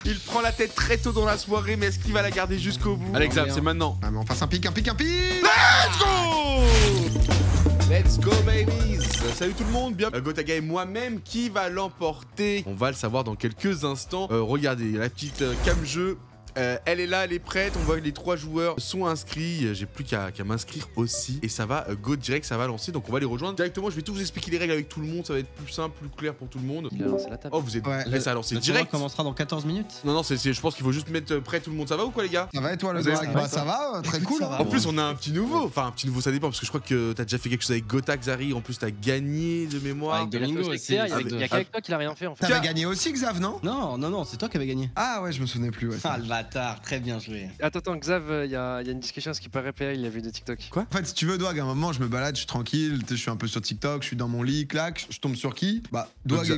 Il prend la tête très tôt dans la soirée, mais est-ce qu'il va la garder jusqu'au bout? Allez, Xav, c'est maintenant. Ah, mais on fasse un pic. Let's go! Let's go, babies! Salut tout le monde, bien Gotaga et moi-même qui va l'emporter. On va le savoir dans quelques instants. Regardez, la petite cam jeu. Elle est là, elle est prête, on voit que les 3 joueurs sont inscrits, j'ai plus qu'à m'inscrire aussi et ça va go direct, ça va lancer, donc on va les rejoindre directement. Je vais tout vous expliquer les règles avec tout le monde, ça va être plus simple, plus clair pour tout le monde. Il a lancé la table. Oh, vous êtes ça a lancé Le direct. tournoi commencera dans 14 minutes. Non, je pense qu'il faut juste mettre prêt tout le monde. Ça va ou quoi, les gars? Ça va et toi, le Vous gars? avez- Bah, ça va, très cool. Ça va. En plus, on a un petit nouveau, enfin un petit nouveau, ça dépend parce que je crois que t'as déjà fait quelque chose avec Gotak, Zari. En plus, t'as gagné de mémoire. Avec Il a fait Domingo au aussi. secteur, il y a qu'avec toi qu'il a rien fait en fait. T'avais gagné aussi, Xav, non? Non, c'est toi qui avais gagné. Ah ouais, je me souvenais plus. Ouais, Ah, le bâtard, très bien joué. Attends, Xav, il y a une discussion à ce qui paraît PA, il a vu de TikTok. Quoi? En fait, si tu veux, Douag, à un moment, je me balade, je suis tranquille, je suis un peu sur TikTok, je suis dans mon lit, clac, je tombe sur qui? Bah, Douag et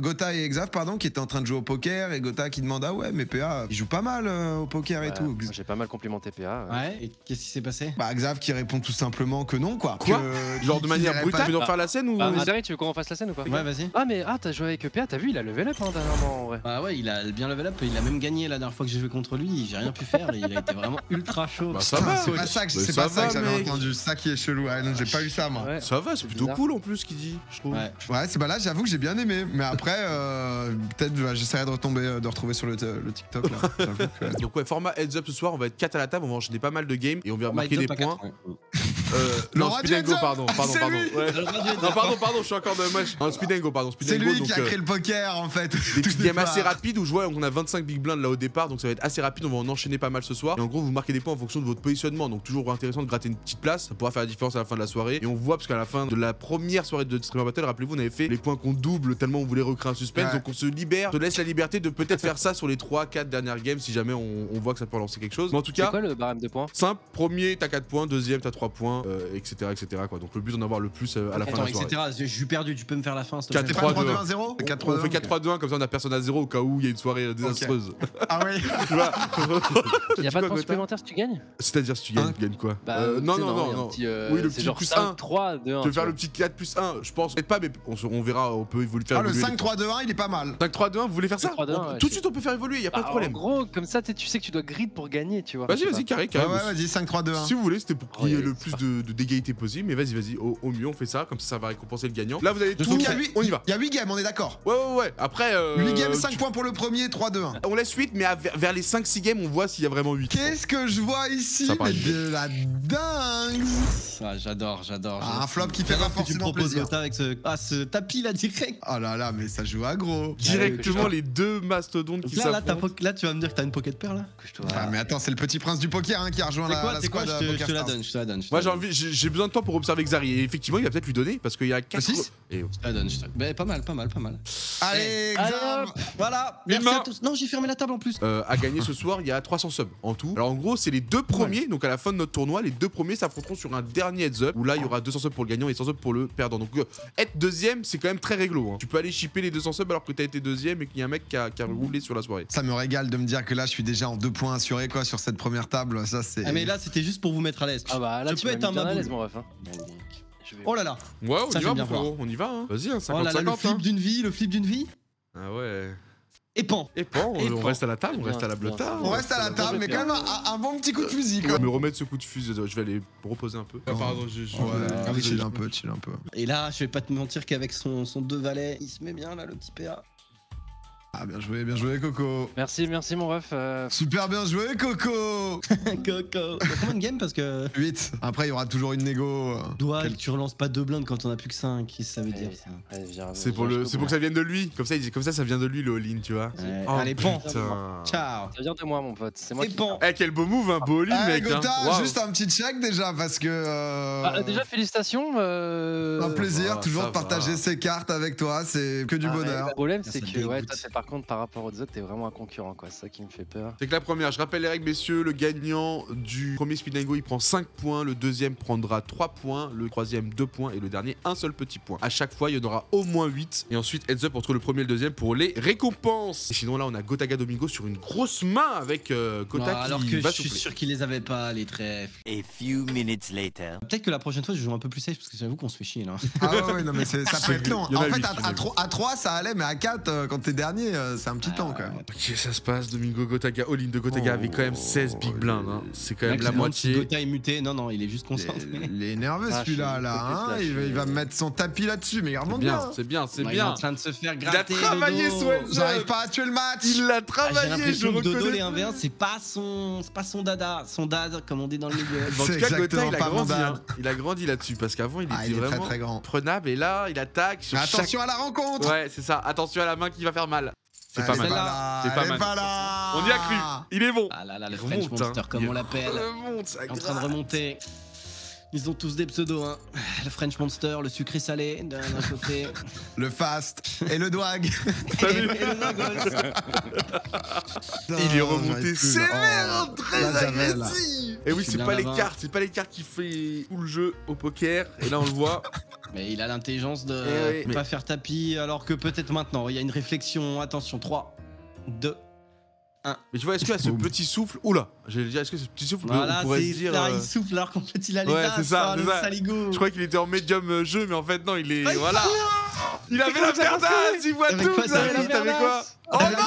Gota et Xav, pardon, qui étaient en train de jouer au poker, et Gota qui demande, ah ouais, mais PA, il joue pas mal au poker et tout. Moi, j'ai pas mal complimenté PA. Ouais, et qu'est-ce qui s'est passé? Bah, Xav qui répond tout simplement que non, quoi. Quoi? Genre de qu'il manière irait brute, pas- tu veux nous refaire la scène ou? Mais Zari, tu veux qu'on refasse la scène ou pas? Ouais, vas-y. Ah, mais t'as joué avec PA, t'as vu, il a level up dernièrement en vrai. Bah ouais, il a bien level up, il a même gagné la dernière fois que j'ai joué contre lui, j'ai rien pu faire, et il a été vraiment ultra chaud. Bah, ça Putain, va, c'est ouais. pas ça que, Mais c'est ça pas ça va, que j'avais mec. entendu, ça qui est chelou. Ah, non, j'ai pas eu ça, moi. Ouais. Ça va, c'est plutôt bizarre. cool en plus ce qu'il dit, je trouve. Ouais. Ouais, c'est bah là, j'avoue que j'ai bien aimé. Mais après, peut-être j'essaierai de retrouver sur le TikTok là. J'avoue que- Donc ouais, format heads up ce soir, on va être 4 à la table, on va enchaîner pas mal de games et on vient marquer des points. Le Non, roi speed du and go, heads up. pardon. C'est lui. Ouais. Non, pardon, je suis encore de match. Non, speed and go, pardon. Speed C'est and go, lui donc qui a créé le poker en fait. des petites games assez rapides où je vois on a 25 big blinds là au départ, donc ça va être assez rapide, on va en enchaîner pas mal ce soir. Et en gros, vous marquez des points en fonction de votre positionnement, donc toujours intéressant de gratter une petite place, ça pourra faire la différence à la fin de la soirée. Et on voit parce qu'à la fin de la première soirée de Streamer Battle, rappelez-vous, on avait fait les points qu'on double tellement on voulait recréer un suspense, Ouais. donc on se laisse la liberté de peut-être faire ça sur les 3-4 dernières games si jamais on voit que ça peut lancer quelque chose. Mais en tout C'est cas, quoi le barème de points? simple, premier t'as 4 points, deuxième t'as 3 points, etc. quoi. Donc le but d'en avoir le plus à la fin de Attends, la soirée. etc. Je suis perdu, tu peux me faire la fin s'il te Quatre plaît. C'est pas 3-2-1. 3-2-1-0? C'est On fait 4-3-2-1. 4-3-2-1 comme ça on a personne à 0 au cas où il y a une soirée désastreuse. Ah oui. Tu vois. Il y a Tu pas de quoi, points Gotha supplémentaires si tu gagnes? C'est-à-dire si tu gagnes, Hein tu gagnes quoi? Bah, Non, tu sais, non, il y a un non. petit, Oui, le c'est petit genre plus 5, 1. 3, 2, 1. Tu veux faire le petit 4 plus 1? Je pense peut-être pas, mais on verra, on peut évoluer. Ah, le évoluer. 5-3-2-1, il est pas mal. 5-3-2-1, vous voulez faire ça? 5-3-2-1, ouais, Tout de suite on peut faire évoluer, y a pas de En problème. gros, comme ça, tu sais que tu dois grid pour gagner, tu vois. Vas-y, carré, Ouais, carré. vas-y, 5-3-2-1. Si vous voulez, c'était pour qu'il y ait Ouais, le c'est plus d'égalité possible, mais vas-y, au mieux on fait ça, comme ça va récompenser le gagnant. Là vous avez tout, Donc, il y a huit- on y va. Il y a 8 games, on est d'accord. Ouais. Après, 8 games, 5 points pour le premier, 3-2-1. on laisse 8, mais vers les 5-6 games, on voit s'il y a vraiment 8. Qu'est-ce que je vois ici? Ça paraît Mais bien. de la dingue. Ah, j'adore. Ah, un flop qui fait pas Qu'est-ce que tu forcément proposes, plaisir. Gotha, avec ce tapis là direct. Oh là là, mais ça joue aggro. Directement les deux mastodontes qui Là, s'affrontent. là, tu vas me dire que t'as une pocket pair là? Couche-toi. Ah, mais attends, c'est le petit prince du poker hein, qui a rejoint C'est la quoi, squad je Poker te la Stars. donne, je te la donne. Moi j'ai besoin de temps pour observer Xari et effectivement il va peut-être lui donner parce qu'il y a 4 6? Et oh. Je te la donne, Mais pas mal. Allez, Allez, Xav. Voilà, Une merci main. à tous. Non, j'ai fermé la table en plus. À gagner ce soir, il y a 300 subs en tout. Alors en gros, c'est les deux premiers, donc à la fin de notre tournoi, les deux premiers s'affronteront sur un dernier heads up où là il y aura 200 subs pour le gagnant et 100 subs pour le perdant. Donc être deuxième, c'est quand même très réglo. Hein. Tu peux aller shipper les 200 subs alors que t'as été deuxième et qu'il y a un mec qui a roulé sur la soirée. Ça me régale de me dire que là, je suis déjà en 2 points assurés quoi sur cette première table. Ça, c'est. Ah, mais là, c'était juste pour vous mettre à l'aise. Ah bah là, Je tu peux m'as être un mis bien à maboule. l'aise, mon ref. Hein. Je vais- Oh là là. Ouais, on Ça, y j'aime va, bien mon frérot, on y va. Hein. Vas-y, hein, 50-50. Oh là là, le flip hein. d'une vie, le flip d'une vie. Ah ouais. Et pan. Et pan, Et on pan. reste à la table, on Bien, reste à la bien, blota. On reste à la table, mais quand même un bon petit coup de fusil Je quoi. vais me remettre ce coup de fusil, je vais aller me reposer un peu. Ah, pardon, Ouais, chill un peu. Et là, je vais pas te mentir qu'avec son 2 valets, il se met bien là, le petit PA. Ah, bien joué, Coco. Merci, mon ref. Super bien joué, Coco. Coco. Il y a combien de games parce que. 8. Après, il y aura toujours une négo. Doigt, tu relances pas 2 blindes quand on a plus que 5. Qu'est-ce que ça veut dire ça? Allez, viens, C'est pour que ça vienne de lui. Comme ça vient de lui le all-in, tu vois. Ouais. Oh, Allez, pan. putain. Ciao. Ça vient de moi, mon pote. C'est moi Et qui. pan. Eh, quel beau move, un beau all-in, Eh, mec. Gotha, hein. Waouh. juste un petit check déjà parce que. Déjà, félicitations. Un plaisir, va, toujours ça de partager va. ces cartes avec toi, c'est que du bonheur. Le problème, Ça c'est te que ouais, dégoûte. toi, par contre, par rapport aux autres, t'es vraiment un concurrent, quoi. C'est ça qui me fait peur. C'est que la première, je rappelle les règles, messieurs. Le gagnant du premier speed and go, il prend 5 points. Le deuxième prendra 3 points. Le troisième, 2 points. Et le dernier, un seul petit point. À chaque fois, il y en aura au moins 8. Et ensuite, heads up entre le premier et le deuxième pour les récompenses. Et sinon, là, on a Gotaga Domingo sur une grosse main avec Gotha Non, alors qui que va je suis souffler. sûr qu'il les avait pas, les trèfles. A few minutes later. Peut-être que la prochaine fois, je joue un peu plus safe parce que j'avoue qu'on se fait chier là. Ah ouais, non mais ça peut être long. Il y en En a fait, huit, à 3 ça allait, mais à 4 quand t'es dernier. c'est un petit temps quand même. Ok, ça se passe. Domingo Gotaga, all-in de Gotaga avec quand même 16 big blinds. Hein. C'est quand même la moitié. Gotha est muté. Non, il est juste concentré. Il est nerveux celui-là, là. Il va me mettre son tapis là-dessus, mais il remonte bien. C'est bien. Il est en train de se faire gratter. Il a travaillé Dodo. Swenson. J'arrive pas à tuer le match. Il l'a J'ai travaillé, je l'impression que Dodo, reconnais. les 1v1, c'est pas son dada. Son dad, comme on dit dans le milieu. En tout C'est cas, Gotha, exactement il a pas mon grandi. dad. Hein. Il a grandi là-dessus parce qu'avant, il était Il est très vraiment très grand. prenable. Et là, il attaque sur chaque... Attention à la rencontre. Ouais, c'est ça. Attention à la main qui va faire mal. C'est pas Elle est mal. là, C'est pas elle est mal. pas là. On y a cru. Il est bon. Ah là là, le Il French remonte, Monster, hein. comme Il on l'appelle. remonte, ça En train de gratte. remonter. Ils ont tous des pseudos, hein. Le French Monster, le sucré salé d'un côté. Le fast et le douag. Salut. Et le Nagos. Il est remonté sévère, très là, j'avais, là. agressif. Et oui, Je suis c'est bien pas les là-bas. cartes, c'est pas les cartes qui fait tout le jeu au poker. Et là, on le voit. Mais il a l'intelligence de Eh oui. pas faire tapis, alors que peut-être maintenant, il y a une réflexion. Attention, 3, 2, Mais tu vois, est-ce que ce petit souffle, oula, j'allais dire, est-ce que ce petit souffle, voilà, on pourrait se c'est dire, là, il souffle alors qu'en fait il a les ouais, as, c'est ça, le c'est ça. saligo. je crois qu'il était en médium jeu, mais en fait non, il est, voilà. Il avait comment la ça perdasse, il voit Avec tout, quoi, ça, t'avais la t'avais quoi? Oh T'avais la non.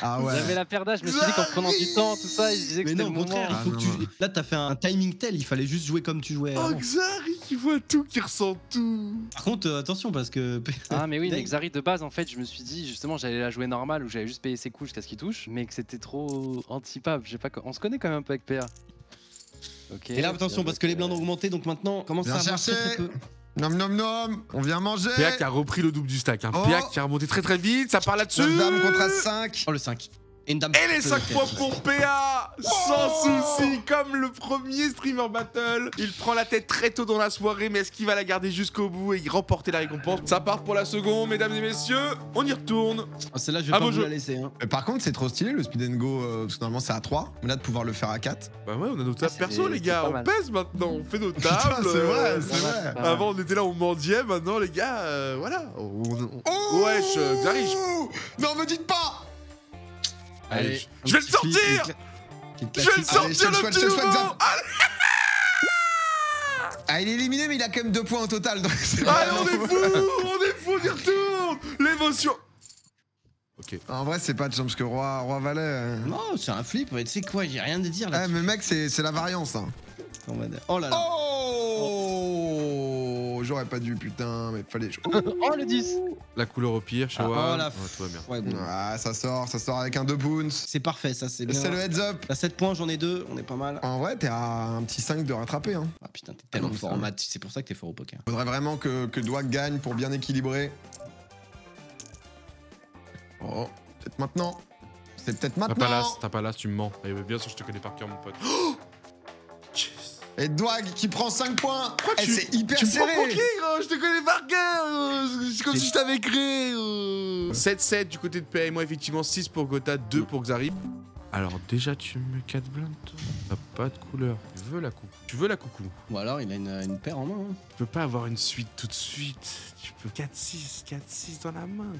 Ah ouais. J'avais la paire d'âge, je me suis dit qu'en prenant du temps, tout ça, il disait que Mais c'était non, le au contraire, moment. il faut Ah, que non, tu... Là, t'as fait un timing tel, il fallait juste jouer comme tu jouais. Oh, avant. Xari qui voit tout, qui ressent tout. Par contre, attention, parce que. Ah mais oui, Dang. mais Xari de base en fait je me suis dit justement j'allais la jouer normale où j'allais juste payer ses coups jusqu'à ce qu'il touche mais que c'était trop anti-pap, je sais pas, on se connaît quand même un peu avec PA. Ok. Et là, attention, parce que les blindes ont augmenté, donc maintenant, commence Viens à avoir chercher. très peu. Nom nom nom. On vient manger. PA qui a repris le double du stack, hein. Oh. PA qui a remonté très très vite, ça part là-dessus. 9 dames contre As-5. Oh, le 5. Et une dame. Et les 5 points pour PA sans souci, comme le premier streamer battle. Il prend la tête très tôt dans la soirée, mais est-ce qu'il va la garder jusqu'au bout et y remporter la récompense? Ça part pour la seconde, mesdames et messieurs. On y retourne. Oh, celle-là, je vais Ah, pas bon vous jeu. la laisser. Hein. Mais par contre, c'est trop stylé le speed and go, parce que normalement c'est à 3. Mais là, de pouvoir le faire à 4. Bah ouais, on a nos tables c'est- perso, les c'est gars. pas On mal. pèse maintenant, on fait nos Putain, tables. c'est vrai, Pas c'est mal, vrai. pas mal. Avant, on était là, on mendiait. Maintenant, les gars, voilà. Oh Wesh, Xari. Non, me dites pas. Allez, un je vais le petit flip, sortir. une Je vais le classique. Allez, sortir, je le le petit souhaite, nouveau. Xav. Ah, il est éliminé, mais il a quand même 2 points au total. Donc c'est Allez, on est fou, on y retourne. L'émotion. Ok. En vrai, c'est pas de chance parce que Roi Valet. Non, c'est un flip, mais tu sais quoi, j'ai rien à dire Ah, là. mais mec, c'est la variance. Hein. Oh là là. Oh, j'aurais pas dû, putain, mais fallait. Oh le 10. La couleur au pire, chez Ah, Wa. oh, la Ouais, tout va bien. Ouais, bon. Ah, ça sort avec un 2 boons. C'est parfait, ça, c'est bien. C'est le heads up. T'as 7 points, j'en ai 2, on est pas mal. En vrai, t'es à un petit 5 de rattraper. Hein. Ah putain, t'es tellement non, fort ça en va. maths, c'est pour ça que t'es fort au poker. Faudrait vraiment que Douag gagne pour bien équilibrer. Oh, peut-être maintenant. C'est peut-être maintenant. T'as pas l'as, tu me mens. Eh, bien sûr, je te connais par cœur, mon pote. Oh yes. Et Douag qui prend 5 points. Eh, c'est hyper Tu me prends serré. pour qui, gros? Je te connais par cœur. C'est comme si je t'avais créé. 7-7 du côté de PA et moi, effectivement. 6 pour Gotha, 2 pour Xari. Alors, déjà, tu me 4 blindes, toi. T'as pas de couleur. Tu veux la coucou. Ou alors, il a une paire en main. Hein. Tu peux pas avoir une suite tout de suite. Tu peux 4-6 dans la main.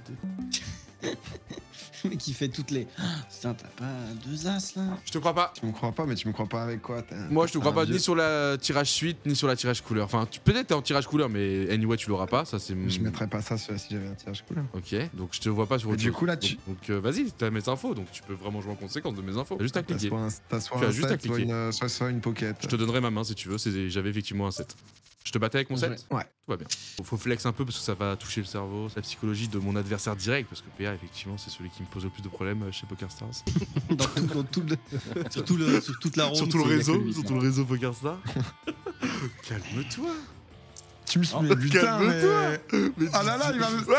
Le mec, il fait toutes les. Ah, putain, t'as pas 2 as là? Je te crois pas. Tu me crois pas, mais tu me crois pas avec quoi? Moi, je te crois un pas vieux- ni sur la tirage suite, ni sur la tirage couleur. Enfin, peut-être t'es en tirage couleur, mais anyway, tu l'auras pas. Ça, c'est. Je mettrais pas ça si j'avais un tirage couleur. Ok, donc je te vois pas sur Et autre du chose. coup, là, Donc, vas-y, t'as mes infos, donc tu peux vraiment jouer en conséquence de mes infos. T'as juste à T'as cliquer. soit Tu as un juste à 7, soit cliquer. soit une pocket. Je te donnerai ma main si tu veux, j'avais effectivement un 7. Je te battais avec mon 7? Ouais. Tout va bien. Faut flex un peu parce que ça va toucher le cerveau, la psychologie de mon adversaire direct, parce que PA, effectivement, c'est celui qui me pose le plus de problèmes chez PokerStars. Sur toute la ronde. Sur tout le c'est- il y a que réseau, lui, sur ça. tout le réseau PokerStars. Calme-toi. Tu me suis mais putain, Calme-toi. mais... Ah là là, il va me... Ouais,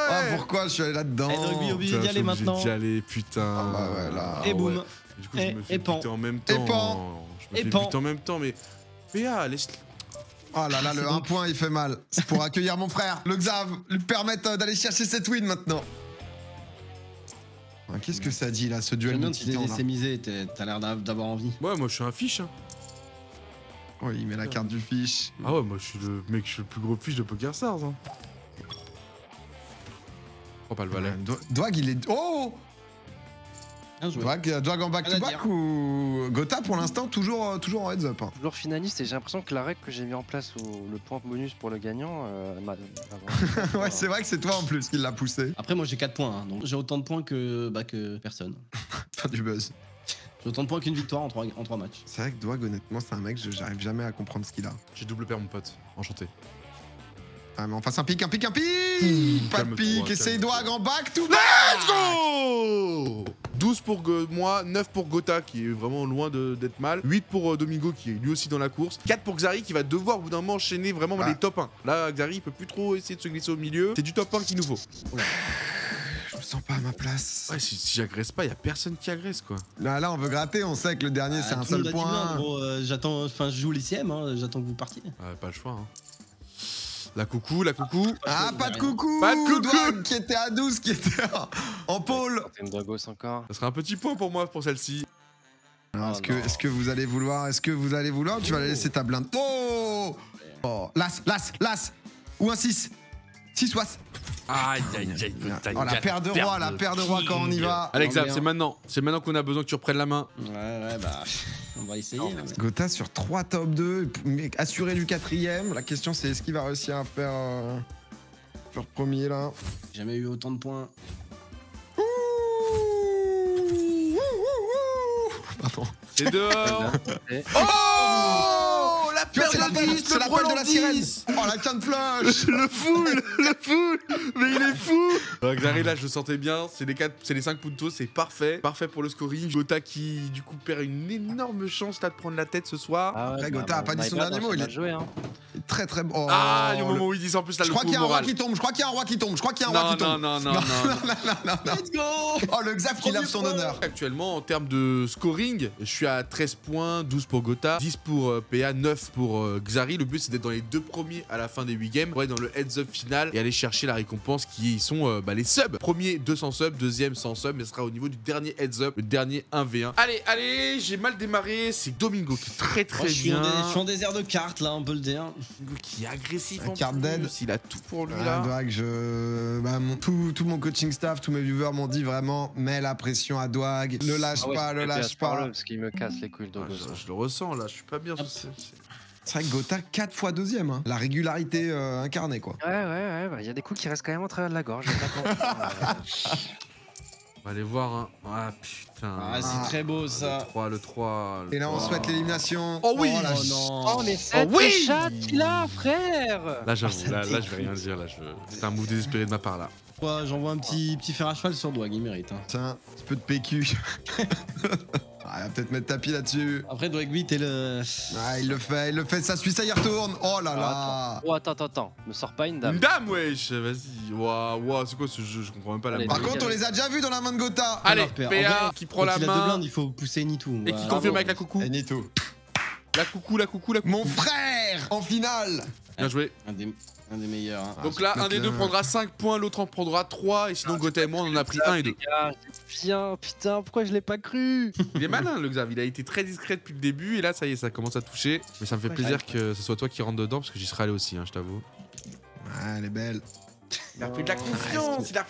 Ah, pourquoi je suis allé là-dedans? Eh, Rugby, obligé d'y aller maintenant. D'y aller, putain. Ah bah ouais, là. Et boum. Du coup, je me fais et pan. buter en même Et temps. pan. Je me Et fais pan. buter en même temps, mais PA, laisse. Oh là là, le C'est 1 bon. point, il fait mal. C'est pour accueillir mon frère, le Xav, lui permettre d'aller chercher cette win maintenant. Ah, qu'est-ce que ça dit là, ce duel J'aime de bien, tu les titans là? laisses miser, t'as l'air d'avoir envie. Ouais, moi je suis un fiche. Hein. Oh, il met la carte du fiche. Ah ouais, moi je suis le mec, je suis le plus gros fiche de PokerStars. Hein. Oh, pas le valet. Douag, il est... Oh! Bien joué. Dwag en back to Rien à back dire. ou Gotha pour l'instant toujours en heads up. Hein. Toujours finaliste et j'ai l'impression que la règle que j'ai mis en place le point bonus pour le gagnant, Ouais, c'est vrai que c'est toi en plus qui l'a poussé. Après, moi j'ai 4 points, hein, donc j'ai autant de points que personne. Pas du buzz. J'ai autant de points qu'une victoire en 3 matchs. C'est vrai que Dwag, honnêtement, c'est un mec, j'arrive jamais à comprendre ce qu'il a. J'ai double paire, mon pote. Enchanté. Ah, mais on fasse un pic, Pas de calme-toi, pic, essaye calme-toi. Dwag en back to back. Let's go 12 pour moi, 9 pour Gotha qui est vraiment loin d'être mal, 8 pour Domingo qui est lui aussi dans la course, 4 pour Xari qui va devoir au bout d'un moment enchaîner vraiment les top 1. Là, Xari il peut plus trop essayer de se glisser au milieu, c'est du top 1 qu'il nous faut. Je me sens pas à ma place. Ouais, si j'agresse pas, y a personne qui agresse quoi. Là, on veut gratter, on sait que le dernier, c'est un Tout le monde seul a dit bien, point. gros, j'attends, enfin je joue l'ICM, hein, j'attends que vous partiez. Pas le choix. Hein. La coucou, la coucou. Ah, pas de coucou Pas de coucou. Dwag qui était à 12, qui était en pôle. Une Dragos encore. Ça sera un petit point pour moi pour celle-ci. Alors, Oh est-ce que vous allez vouloir ou tu vas la laisser ta blinde? Oh, Las ou un 6 6 ou as. Aïe aïe aïe putain. Oh, la paire de rois quand on y va. Alex, Non, mais c'est maintenant. C'est maintenant qu'on a besoin que tu reprennes la main. Ouais, bah, on va essayer. hein. Gotha sur 3 top 2, mais assuré du 4ème. La question c'est est-ce qu'il va réussir à faire premier là? J'ai jamais eu autant de points. Pardon. C'est dehors. Et- Oh la paire C'est de l'appel 10, c'est le l'appel de la brelan sirène. 10. Oh la canne flush. Le full, mais il est fou. Xari là je le sentais bien, c'est les 5 puntos, c'est parfait pour le scoring. Gotha qui du coup perd une énorme chance là de prendre la tête ce soir. Ah ouais, Après, Gotha a pas dit son dernier mot, il est joué, hein. très très bon. Ah, il y a un moment où il dit ça en plus là Je le crois coup qu'il y a un roi moral. qui tombe, Non. Let's go. Oh le Xaf qui lave son honneur. Actuellement en termes de scoring, je suis à 13 points, 12 pour Gotha, 10 pour PA, 9 pour Xari. Le but c'est d'être dans les 2 premiers à la fin des 8 games pour être dans le heads up final et aller chercher la récompense qui sont les subs. Premier 200 subs, deuxième 100 subs, mais ce sera au niveau du dernier heads up, le dernier 1v1. Allez, j'ai mal démarré, c'est Domingo qui est très Moi, je suis bien. en désert de cartes là, on peut le dire. Domingo qui est agressif Un en card plus, dead. il a tout pour lui Ah, là. Dwag, tout mon coaching staff, tous mes viewers m'ont dit vraiment, mets la pression à Dwag, le lâche Ah ouais, pas, le c'était lâche à part-le, pas. Parce qu'il me casse les couilles, le Ah, Dragos. je le ressens là, je suis pas bien. Hop. C'est vrai que Gotha 4 fois deuxième, hein. La régularité incarnée quoi. Ouais, bah, y a des coups qui restent quand même en travers de la gorge. j'ai pas compris. On va aller voir hein. Ah putain. Ah, c'est très beau ça. Le 3. Et là on souhaite l'élimination. Oh oui. la Oh non. Oh, mais c'est oui. chat qu'il a, frère. Là j'avoue, ça là je vais dégoûte. rien dire là. C'est un move désespéré de ma part là. J'envoie un petit fer à cheval sur Dwag, il mérite. Hein. Tiens, un petit peu de PQ. Ah, il va peut-être mettre tapis là-dessus. Après, Dwag 8 et le. Ah, il le fait, ça suit, ça y retourne. Oh là là. Oh, attends, me sors pas une dame. Une dame wesh, vas-y. Waouh, c'est quoi ce jeu? Je comprends même pas la Allez, main. Par contre, on les a déjà vus dans la main de Gotha. Allez, En vrai, PA qui prend quand la il a deux main blindes, il faut pousser Nitou. et qui confirme avec la coucou. Et Nito. La coucou. Mon frère en finale. Bien joué. Un des meilleurs. Hein. Donc là, un des deux prendra 5 points, l'autre en prendra 3. Et sinon, Gotha et moi, on en a pris 1 et 2. Bien, putain, pourquoi je l'ai pas cru? Il est malin, le Xav. Il a été très discret depuis le début. Et là, ça y est, ça commence à toucher. Mais ça me fait plaisir que ce soit toi qui rentre dedans parce que j'y serais allé aussi, hein, je t'avoue. Ah, elle est belle. Il a fait de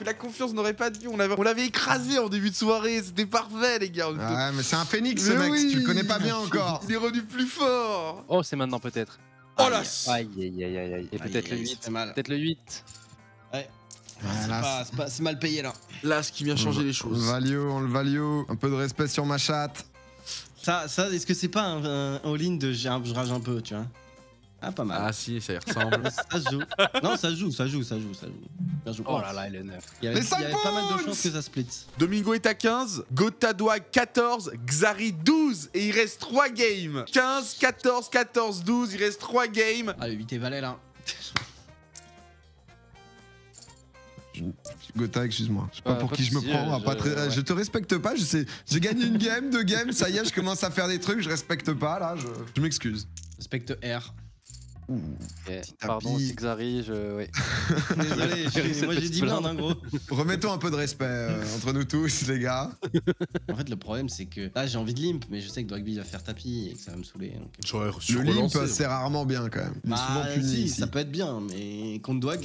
la confiance, on n'aurait pas dû. On l'avait écrasé en début de soirée. C'était parfait, les gars. Ah, mais c'est un phénix ce Mais mec, oui. tu le connais pas bien encore. Il est revenu plus fort. Oh, c'est maintenant peut-être. Oh là. Aïe. Et peut-être le 8. C'est mal. Peut-être le 8. Voilà, C'est mal payé là. Là, ce qui vient changer les choses. on le value. Un peu de respect sur ma chatte. Ça est-ce que c'est pas un all-in de je rage un peu, tu vois? Ah, pas mal. Ah si, ça y ressemble. Ça se joue. Non, ça joue. Bien joué. Oh là là, il est 9. Il y Les avait, cinq il y avait pas mal de points. chances que ça split. Domingo est à 15, Gotha doit 14, Xari 12 et il reste 3 games. 15, 14, 14, 12, il reste 3 games. Ah, le 8 est valet là. Gotha, excuse-moi. Je sais pas Ouais, pour pas qui de je me soucis, prends. ouais. Je te respecte pas. J'ai gagné une game, 2 games. Ça y est, je commence à faire des trucs. Je respecte pas là. Je m'excuse. Respecte R. Ok, tapis. pardon, Xari, oui. Désolé, moi j'ai dit blinde, hein, gros. Remettons un peu de respect entre nous tous, les gars. En fait, le problème, c'est que là, j'ai envie de limp, mais je sais que Dwagby va faire tapis et que ça va me saouler. Donc... J'aurais Le limp, c'est rarement bien quand même. Il est souvent puni si, ici. ça peut être bien, mais contre Dwag,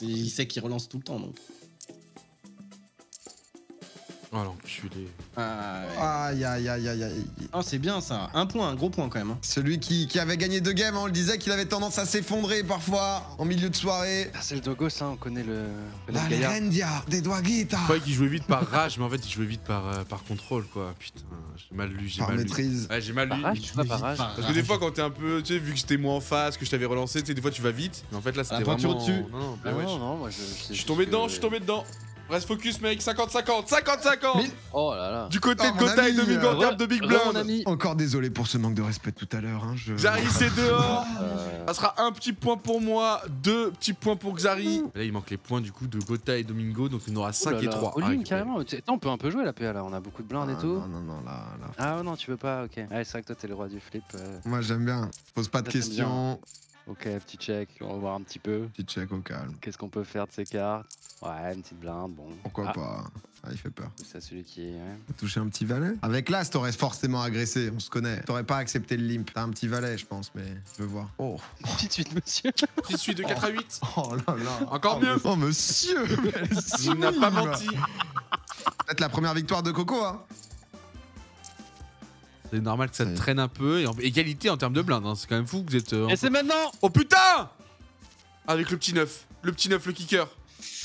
il sait qu'il relance tout le temps. Donc. Oh l'enculé. Aïe, aïe, aïe, aïe, aïe. Oh, c'est bien ça. Un point, un gros point quand même. Hein. Celui qui avait gagné 2 games, on le disait qu'il avait tendance à s'effondrer parfois en milieu de soirée. Ah, c'est le Dogos, hein, on connaît le La gaillard. Rendia, des Doiguita. Je croyais qu'il jouait vite par rage, mais en fait il jouait vite par contrôle quoi. Putain, j'ai mal lu, j'ai Par mal lu. maîtrise. Ouais, j'ai mal lu. Barrage, tu vois, barrage. Parce que des fois quand t'es un peu, tu sais, vu que j'étais moins en face, que je t'avais relancé, tu sais, des fois tu vas vite. Mais en fait là c'était pointure vraiment. au-dessus. Non, Ah, ouais, non, moi je suis tombé dedans, je suis tombé dedans. Reste focus mec, 50-50, 50-50. Mais- Oh là là. Du côté Oh, de mon Gotha et ami, Domingo en termes de Big Mon Blind. ami. Encore désolé pour ce manque de respect tout à l'heure. Hein, Xari c'est dehors. Ça sera un petit point pour moi, 2 petits points pour Xari. Là il manque les points du coup de Gotha et Domingo, donc il en aura 5 et 3. All-in carrément. Attends, on peut un peu jouer la PA là, on a beaucoup de blindes et tout. Non, non, là. Ah non, tu veux pas, ok. Ouais, c'est vrai que toi t'es le roi du flip. Moi j'aime bien. Pose pas de Moi, j'aime questions. Ok, petit check, on va voir un petit peu. Petit check au calme. Qu'est-ce qu'on peut faire de ces cartes? Ouais, une petite blinde, bon. Pourquoi pas. Ah, il fait peur. C'est celui qui est. Ouais. Toucher un petit valet. Avec l'as, t'aurais forcément agressé, on se connaît. T'aurais pas accepté le limp. T'as un petit valet, je pense, mais je veux voir. Oh. Petite suite, monsieur. Petite suite de 4 à 8. Oh là là. Encore Oh, mieux. Oh monsieur. Il n'a pas menti. Peut-être la première victoire de Coco, hein. C'est normal que ça te traîne un peu. Et en égalité en termes de blinde, hein. C'est quand même fou que vous êtes. Et c'est maintenant. Oh putain. Avec le petit 9. Le petit 9, le kicker.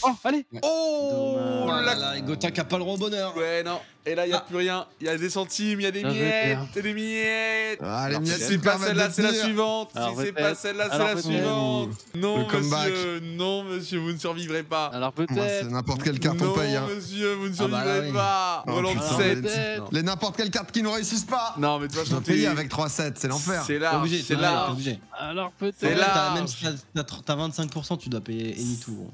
Oh, allez. Oh Oh là la... là, Gotha qui a pas le rond bonheur. Ouais, non. Et là, il n'y a plus rien. Il y a des centimes, il y a des Bien joué, miettes. Pierre. Il y a des miettes. Ah, les Si miettes, c'est nous pas permettent celle-là, de c'est la tenir. suivante. Alors, Si c'est peut-être. pas celle-là, c'est Alors, la peut-être. suivante. Non, Le comeback. monsieur. Non, monsieur, vous ne survivrez pas. Alors Moi, c'est peut-être. n'importe quelle carte on Non, paye. Hein. monsieur, vous ne Ah bah là, survivrez oui. pas. Oh, Roland putain, 7. peut-être. Les n'importe quelle carte qui ne réussissent pas. Non, mais tu vois, Je dois chanter. payer avec 3-7, c'est l'enfer. C'est T'es là, obligé, c'est t'es là. obligé. Alors C'est peut-être. là. Même si t'as 25%, tu dois payer Anytour.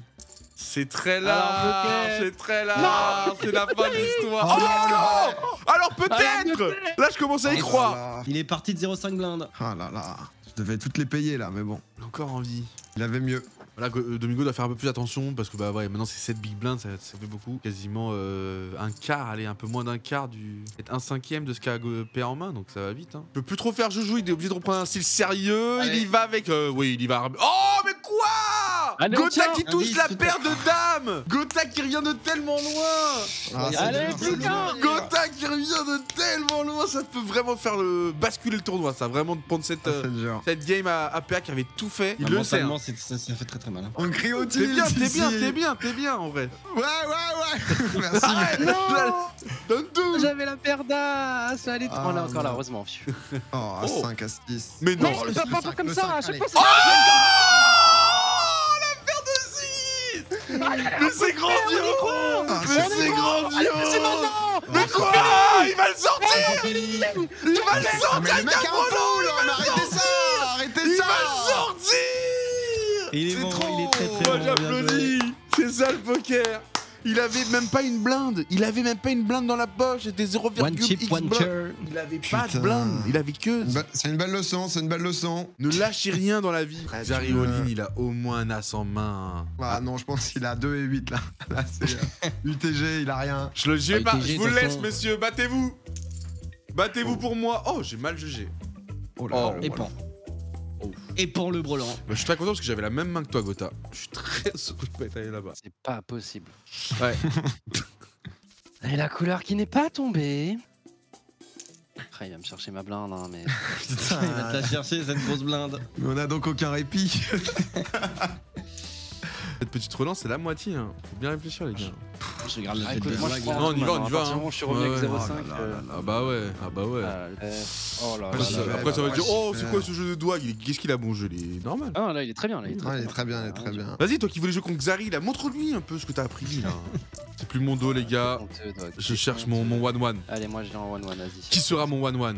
C'est très Alors, large, peut-être. c'est très large, c'est la fin de l'histoire. Oh, alors peut-être. Là, je commence à y croire. Il est parti de 0,5 blinde. Ah là là. Je devais toutes les payer là, mais bon. Encore envie. Il avait mieux. Voilà, Domingo doit faire un peu plus attention parce que bah ouais, maintenant c'est 7 big blinds, ça fait beaucoup. Quasiment un quart, allez, un peu moins d'un quart du. Peut-être un cinquième de ce qu'a PA en main, donc ça va vite. Hein. Il peut plus trop faire joujou, il est obligé de reprendre un style sérieux. Allez. Il y va avec. Oui, il y va. Oh, mais quoi? Allez, on Gotha tient. qui touche Indice, la tout à paire de dames. Gotha qui revient de tellement loin. Ah, c'est Allez, dur, plus c'est dur. qu'un. Gotha qui revient de tellement loin, ça peut vraiment faire basculer le tournoi, ça, vraiment de prendre cette, Ah, c'est dur. cette game à PA qui avait tout fait. Il le sait. Hein. Mentalement, ça fait très très mal. Hein. On crie au T'es bien, tilt t'es bien, ici. t'es bien en vrai. Ouais. Merci. Arrête, donne tout. J'avais la paire d'as. Allez, Ah, on l'a encore là, non. heureusement. Oh, à 5 à 6. Mais non. Non, le pas cinq, comme le ça. cinq, À chaque allez. fois, c'est. Mais c'est grandiose. Ah, Mais c'est c'est grandiose. C'est maintenant. Mais quoi? Il va le sortir. Il va le Ah, mais sortir le avec mec un a un frelon. foul, Il va mais le arrêtez sortir. ça. Arrêtez Il ça. va le sortir. Il est C'est bon, trop. il est très très Moi bon. bien j'applaudis. C'est ça le poker. Il avait même pas une blinde. Il avait même pas une blinde dans la poche. C'était 0,x One chip, one blinde. chair. Il avait pas de Putain. blinde. Il avait que. C'est une belle leçon, c'est une belle leçon. Ne lâchez rien dans la vie. Ouais, Xari tu me- All-in, il a au moins un as en main. Ah non, je pense qu'il a 2 et 8 là. Là, c'est UTG, il a rien. Je vais pas. ITG, Je vous de toute laisse, façon. messieurs. Battez-vous. Battez-vous pour moi. Oh, j'ai mal jugé. Oh là Oh. là. Et voilà. pour. Et pour le brelan. Bah, je suis très content parce que j'avais la même main que toi, Gotha. Je suis très heureux de pas être allé là-bas. C'est pas possible. Ouais. Et la couleur qui n'est pas tombée. Après, il va me chercher ma blinde, hein, mais. Putain, Il va te la chercher cette grosse blinde. on a donc aucun répit. Cette petite relance, c'est la moitié. Hein. Faut bien réfléchir, les gars. Je regarde le Ah, tête écoute, de moi, je blague. prends Non, on y tout va, maintenant. on y va, À partir du hein. moment où je suis revenu Ouais, avec ouais. 0,5. Oh là là là. Ah bah ouais. Ah bah ouais. Oh là Après, là. j'y là vais. là. Après, ça va dire, oh, c'est Ouais. quoi ce jeu de doigts? Qu'est-ce qu'il a bon jeu? Il est normal. Ah non, là, il est très bien. Là, il est Ouais, il est très bien, il est très bien. Vas-y, toi qui voulais jouer contre Xari, là, montre-lui un peu ce que t'as appris, là. C'est plus mon dos, les gars. Honteux, Doc. Je cherche mon 1-1. Allez, moi, je l'ai en 1-1, vas-y. Qui sera mon 1-1?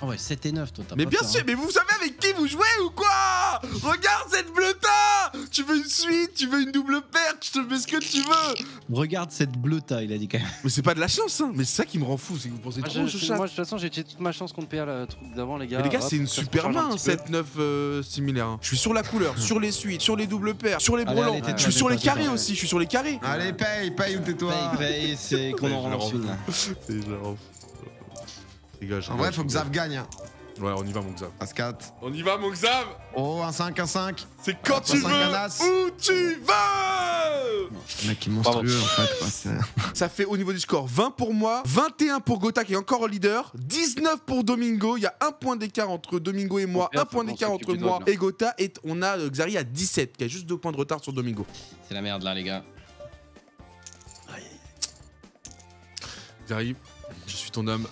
Oh ouais, 7 et 9, toi, t'as Mais pas bien peur, sûr, hein. mais vous savez avec qui vous jouez ou quoi? Regarde cette bleuta! Tu veux une suite? Tu veux une double paire? Je te mets ce que tu veux! Regarde cette bleuta, il a dit quand même. Mais c'est pas de la chance, hein! Mais c'est ça qui me rend fou, c'est que vous pensez Moi, trop au chat. moi, de toute façon, j'ai toute ma chance contre PA, le truc d'avant, les gars. Mais les gars, Hop, c'est une ça se super change un main, petit peu. 7-9 similaire. Hein. Je suis sur la couleur, sur les suites, sur les doubles paires, sur les Allez, brelans. allez, Je tais-toi, suis sur les tais-toi, carrés tais-toi. aussi, je suis sur les carrés. Allez, paye ou tais-toi. Paye, c'est qu'on en Ouais, je relance le une là. Les gars, En vrai, faut que Zav gagne. Hein. Ouais, on y va, mon Xav. As 4. On y va, mon Xav. Oh, un 5, un 5. C'est quand tu Pas veux, cinq Anas. où tu veux. Le mec est monstrueux en fait. Quoi. Ça fait au niveau du score 20 pour moi, 21 pour Gotha qui est encore au leader, 19 pour Domingo. Il y a un point d'écart entre Domingo et moi, un point d'écart entre moi et Gotha. Et on a Xari à 17 qui a juste 2 points de retard sur Domingo. C'est la merde là, les gars. Xari, je suis ton homme,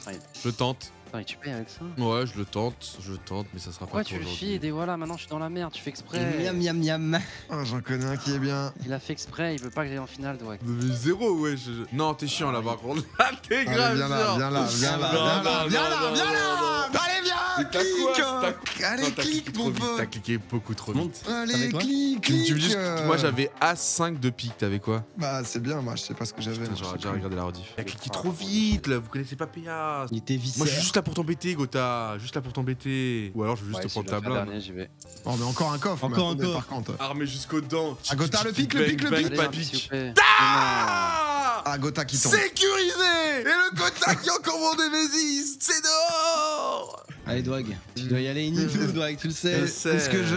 je tente. Putain, tu payes avec ça? Ouais, je tente, mais ça sera Pourquoi pas tu pour le aujourd'hui. fides et voilà, maintenant je suis dans la merde, tu fais exprès. Miam miam miam. Oh, j'en connais un qui est bien. Il a fait exprès, il veut pas que j'aille en finale, Dwag. Mais zéro, ouais. Non, t'es chiant là par contre. Là, t'es grave Allez, viens là, chiant. viens là, viens là, viens là, viens là, viens là. Allez, viens, Mais t'as quoi clique. Allez, Non, t'as cliqué clique, trop mon vite, pote. t'as cliqué beaucoup trop vite. Allez, Avec quoi clique, Tu me dis clique. juste, moi j'avais As5 de pique, t'avais quoi? Bah, c'est bien, moi, je sais pas ce que j'avais. Putain, moi, je j'aurais sais déjà plus. regardé la rediff. T'as cliqué trop vite là, vous connaissez pas PA. Il était vissé. Moi je suis juste là pour t'embêter, Gotha. Juste là pour t'embêter. Ou alors je veux juste te prendre ta blinde. Dernier, j'y vais. Oh, mais encore un coffre. mais Encore un attendez, coffre. Par contre. Armé jusqu'aux dents. Ah, Gotha, le pic, le Bang, pic, le bang, pic. Allez, pas un, s'il vous pique. plaît. Ah Ah, Gotha qui tombe. Sécurisé. Et le Gotha qui a encore mon Nemesis, c'est dehors. Allez, Dwag. Tu dois y aller inibou, Dwag, tu le sais. Est-ce que je.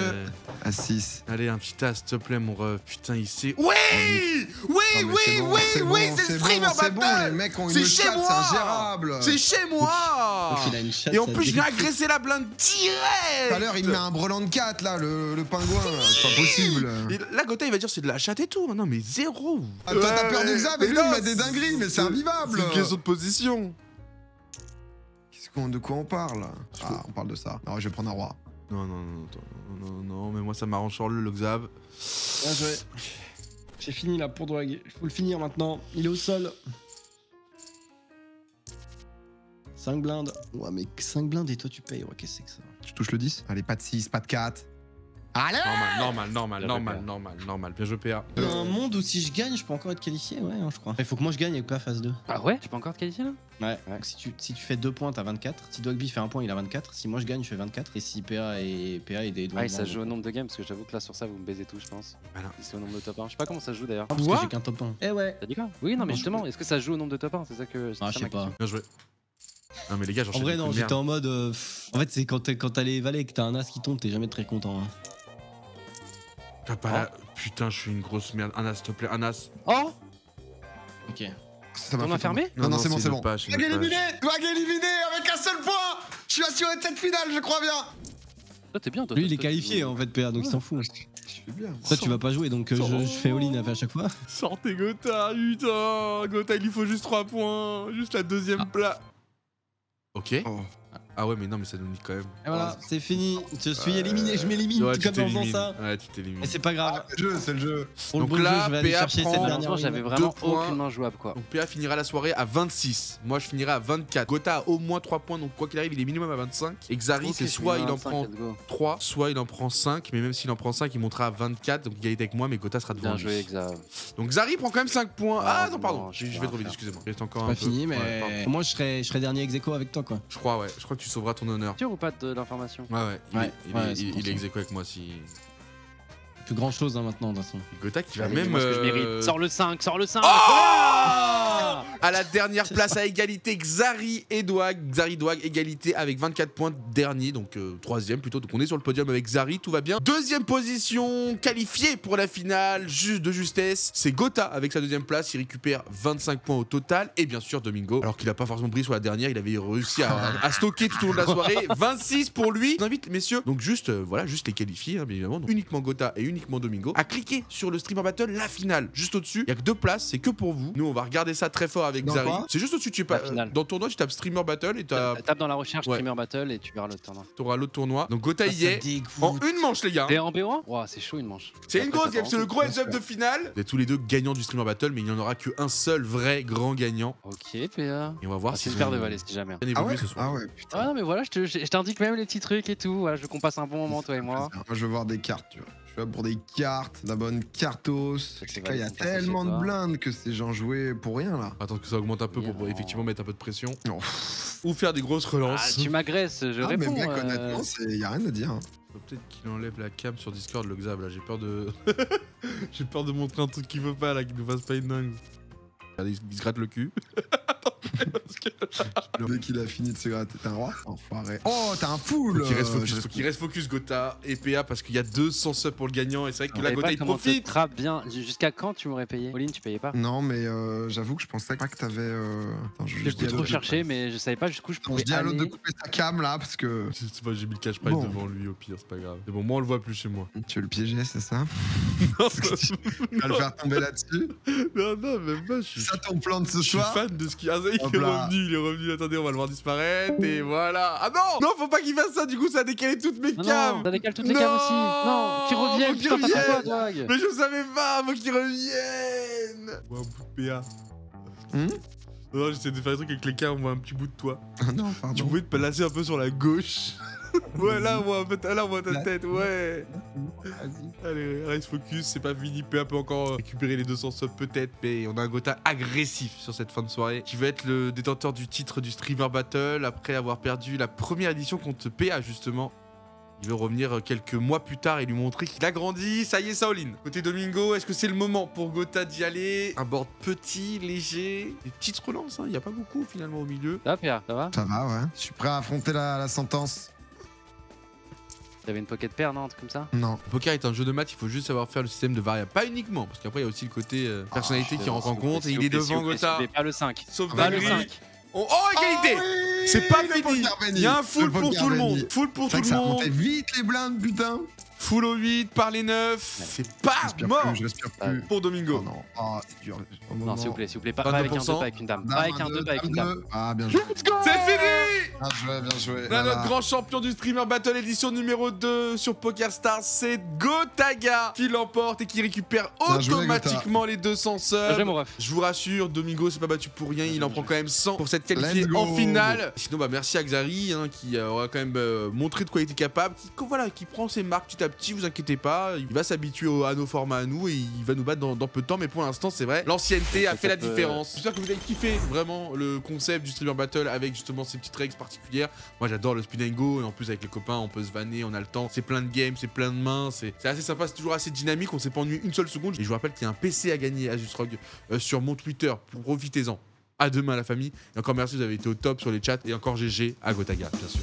À 6. Allez, un petit as, s'il te plaît, mon ref. Putain, il sait. Oui. Oui, Non, mais oui, c'est bon, oui, c'est oui, bon, c'est le bon, streamer c'est bon, battle. les mecs ont C'est une chez chatte, moi. c'est ingérable. C'est chez moi. Donc, il a une chatte, Et en ça plus, je viens dégoûte. agresser la blinde direct. Tout à l'heure, il met un brelan de 4 là, le pingouin, là. C'est pas possible. Et là, Gotha, il va dire c'est de la chatte et tout. Non, mais zéro. Ah, toi, t'as peur Ouais, du Xab mais et lui, non, il met des dingueries, mais c'est invivable. C'est une question de position. De quoi on parle? Ah, on parle de ça. Non, je vais prendre un roi. Non, non, non, non, non, non, mais moi, ça m'arrange sur le Xab. Bien joué. J'ai fini là pour Dwag. Il faut le finir maintenant. Il est au sol. 5 blindes. Ouais, mais 5 blindes et toi tu payes. Ouais, qu'est-ce que c'est que ça? Tu touches le 10? Allez, pas de 6, pas de 4. Allez! Normal. Bien joué, PA. Il y a un monde où si je gagne, je peux encore être qualifié, ouais, hein, je crois. Il faut que moi je gagne et que PA fasse 2. Ah ouais? Tu peux encore te qualifier là? Ouais. Donc si tu fais 2 points, t'as 24. Si Dwagby fait 1 point, il a 24. Si moi je gagne, je fais 24. Et si PA et des Ah, et ça joue au nombre de games parce que j'avoue que là sur ça vous me baisez tout, je pense. Voilà. C'est au nombre de top 1. Je sais pas comment ça se joue d'ailleurs. parce Quoi que j'ai qu'un top 1. Eh ouais. T'as dit quoi? Oui, non, mais Non, justement, est-ce que ça se joue au nombre de top 1? C'est ça que. Ah, c'est je ça sais ma pas. question. Bien joué. Non, mais les gars, En j'enchaîne vrai, des non, coups de j'étais merde. en mode. En fait, c'est quand t'as les valets et que t'as un as qui tombe, t'es jamais très content. Hein. T'as pas la... Putain, je suis une grosse merde. Un as, s'il te plaît, un as. Oh! Ok. Ça m'a On fait a fermé? Non, c'est bon, c'est une bon. page, Dwag éliminé! Dwag éliminé avec un seul point! Je suis assuré de cette finale, je crois bien! Toi, t'es bien, toi. Lui, il est toi, qualifié tu- en fait, PA, donc il s'en fout. Je suis bien. Toi, tu vas pas jouer, donc je fais all-in à chaque fois. Sortez Gotha, putain. Gotha, il lui faut juste 3 points. Juste la deuxième place. Ok. Oh. Ah ouais, mais non, mais ça nous nique quand même. Et voilà, c'est fini. Je suis éliminé, je m'élimine Ouais, tout comme en faisant t'élimines. ça. Ouais, tu t'élimines. Et c'est pas grave. C'est le jeu, c'est le jeu. Pour le Donc bon là, jeu, je vais aller PA chercher prend- cette Franchement, dernière j'avais win. vraiment 2 points. aucunement jouable quoi. Donc PA finira la soirée à 26. Moi, je finirai à 24. Gotha a au moins 3 points, donc quoi qu'il arrive, il est minimum à 25. Et Xari, Ok, c'est je suis soit à il en 25, prend let's go. 3, soit il en prend 5. Mais même s'il en prend 5, il montera à 24. Donc égalité avec moi, mais Gotha sera devant Bien lui. joué, Xav. Donc Xari prend quand même 5 points. Ah non, non, pardon, je je peux vais rien trop vite, faire. excusez-moi. Il reste encore C'est un pas peu. fini, Ouais, mais pardon. moi je serai dernier ex aequo avec toi quoi. Je crois, ouais. Je crois que tu sauveras ton honneur. Sûr ou pas de l'information? Ouais, ouais. Il Ouais, est, il ouais, est- c'est il- pour il ça. est ex aequo avec moi si. Plus grand chose maintenant de toute façon. Gotha qui va Allez, même. dis-moi ce que je mérite. Sors le 5, sors le 5! Oh à la dernière place à égalité, Xari et Dwag. Xari Dwag, égalité avec 24 points dernier, donc troisième plutôt. Donc on est sur le podium avec Xari, tout va bien. Deuxième position, qualifié pour la finale, juste de justesse. C'est Gotha avec sa deuxième place, il récupère 25 points au total. Et bien sûr Domingo, alors qu'il a pas forcément brillé sur la dernière, il avait réussi à stocker tout au long de la soirée. 26 pour lui. Je vous invite messieurs, donc juste voilà, juste les qualifiés, hein, bien évidemment. Donc, uniquement Gotha et uniquement Domingo, à cliquer sur le streamer battle, la finale, juste au-dessus. Il y a que 2 places, c'est que pour vous. Nous on va regarder ça très fort avec Dans Xari. quoi C'est juste au-dessus, tu es pas La finale. dans le tournoi, tu tapes streamer battle et Tape dans la recherche Ouais. Streamer Battle et tu verras le tournoi. t'auras l'autre tournoi. Donc Gotha y est. dégoûte. En une manche les gars. T'es en BO1? Ouah, c'est chaud une manche. C'est une Après, grosse ça game, part c'est en le couille. gros heads-up de finale. Vous êtes tous les deux gagnants du streamer battle, mais il n'y en aura qu'un seul vrai grand gagnant. Ok, PA. Et on va voir Ah, si c'est une paire de valets si jamais. bien Ah évolué ouais? ce soir. Ah ouais, putain. Ah non, mais voilà, je t'indique même les petits trucs et tout. Voilà, je veux qu'on passe un bon moment, toi et moi. Moi, je veux voir des cartes, tu vois. Je suis là pour des cartes, la bonne cartos. Ça, c'est Il y a valide, ça, c'est tellement chez de toi. blindes que ces gens jouaient pour rien là. Attends que ça augmente un peu pour Non. effectivement mettre un peu de pression. Non. Ou faire des grosses Ah, relances. tu m'agresses, je Ah, mais réponds. mec, honnêtement, y a rien à dire. Hein. Faut peut-être qu'il enlève la cam sur Discord, le Xav là. J'ai peur de. J'ai peur de montrer un truc qu'il veut pas là, qu'il nous fasse pas une dingue. Regardez, il se gratte le cul. Dès qu'il a fini de se gratter, t'es un roi. Enfoiré. Oh, t'as un full. Faut qu'il reste focus Gotha et PA parce qu'il y a 200 subs pour le gagnant et c'est vrai que Je là savais Gotha pas il comment te profite. trappe bien. Jusqu'à quand tu m'aurais payé? Pauline, tu payais pas? Non, mais j'avoue que je pensais pas que t'avais. Attends, je J'ai dis à beaucoup trop l'autre- cherché, mais je savais pas jusqu'où je Attends, pouvais je dis à l'autre de aller. couper sa cam là parce que. C'est pas, j'ai mis le cash prize Bon. devant lui au pire, c'est pas grave. C'est bon, moi on le voit plus chez moi. Tu veux le piéger, c'est ça? Non, Tu vas le faire tomber là-dessus? non, même pas, je suis. C'est ça ton plan de ce Je suis soir? fan de ce qui. Ah, ça y est, Hop il est là. revenu, il est revenu. Attendez, on va le voir disparaître et voilà. Ah non! Non, faut pas qu'il fasse ça, du coup, ça a décalé toutes mes Non, cams! non, ça décale toutes les Non, cams aussi. Non, qu'ils reviennent. faut qu'ils Putain, t'as fait quoi, reviennent. Doig? Mais je savais pas, faut qu'il revienne! On voit un bout de PA. Non, j'essaie de faire des trucs avec les cams, on voit un petit bout de toi. Ah non, Tu pardon. pouvais te placer un peu sur la gauche. Ouais, là, on voit un peu là, on voit ta Là. tête, ouais. Vas-y. Allez, reste focus, c'est pas fini. PA peut encore récupérer les 200 subs, peut-être. Mais on a un Gotha agressif sur cette fin de soirée qui va être le détenteur du titre du Streamer Battle après avoir perdu la première édition contre PA, justement. Il veut revenir quelques mois plus tard et lui montrer qu'il a grandi. Ça y est, Shaolin. Côté Domingo, est-ce que c'est le moment pour Gotha d'y aller? Un board petit, léger. Des petites relances, hein. Il n'y a pas beaucoup finalement au milieu. Ça va, PA, ça va? Ça va, ouais. Je suis prêt à affronter la sentence. T'avais une pocket pair, non? Un truc comme ça? Non. Le poker est un jeu de maths, il faut juste savoir faire le système de variables. Pas uniquement, parce qu'après il y a aussi le côté personnalité qui rentre en compte. Et il est devant Gotha. Pas le 5. Sauf Pas le dinguerie. 5. Oh, égalité! oui, C'est pas le fini! poker béni. Il y a un full Le pour poker tout le béni. monde! Full pour C'est tout vrai que le ça remontait monde! vite les blindes, putain. Full au 8 par les 9. C'est pas Je respire mort plus, je respire plus. pour Domingo. Oh non, oh, c'est dur. Au Non, moment- s'il vous plaît, pas avec un 2, 22%. pas avec une dame. Dame, Pas avec un 2, deux, pas avec une dame dame. deux. Ah, bien joué. C'est fini! Bien joué, bien joué. On a Voilà. notre grand champion du Streamer Battle édition numéro 2 sur PokerStars, c'est Gotaga qui l'emporte et qui récupère Bien joué, automatiquement les 200 Bien joué, subs. mon ref. Je vous rassure, Domingo s'est pas battu pour rien, il en prend quand même 100 pour s'être qualifié Let's go. en finale. Sinon, bah merci à Xari hein, qui aura quand même montré de quoi il était capable, qui prend ses marques petit à petit, vous inquiétez pas, il va s'habituer à nos formats à nous et il va nous battre dans peu de temps, mais pour l'instant c'est vrai, l'ancienneté a fait la différence. J'espère que vous avez kiffé vraiment le concept du Streamer Battle avec justement ces petites règles particulières. Moi j'adore le speed and go et en plus avec les copains on peut se vanner, on a le temps, c'est plein de games, c'est plein de mains, c'est assez sympa, c'est toujours assez dynamique, on s'est pas ennuyé une seule seconde. Et je vous rappelle qu'il y a un PC à gagner à Jusrog sur mon Twitter, profitez-en. À demain la famille, et encore merci, vous avez été au top sur les chats, et encore GG à Gotaga bien sûr.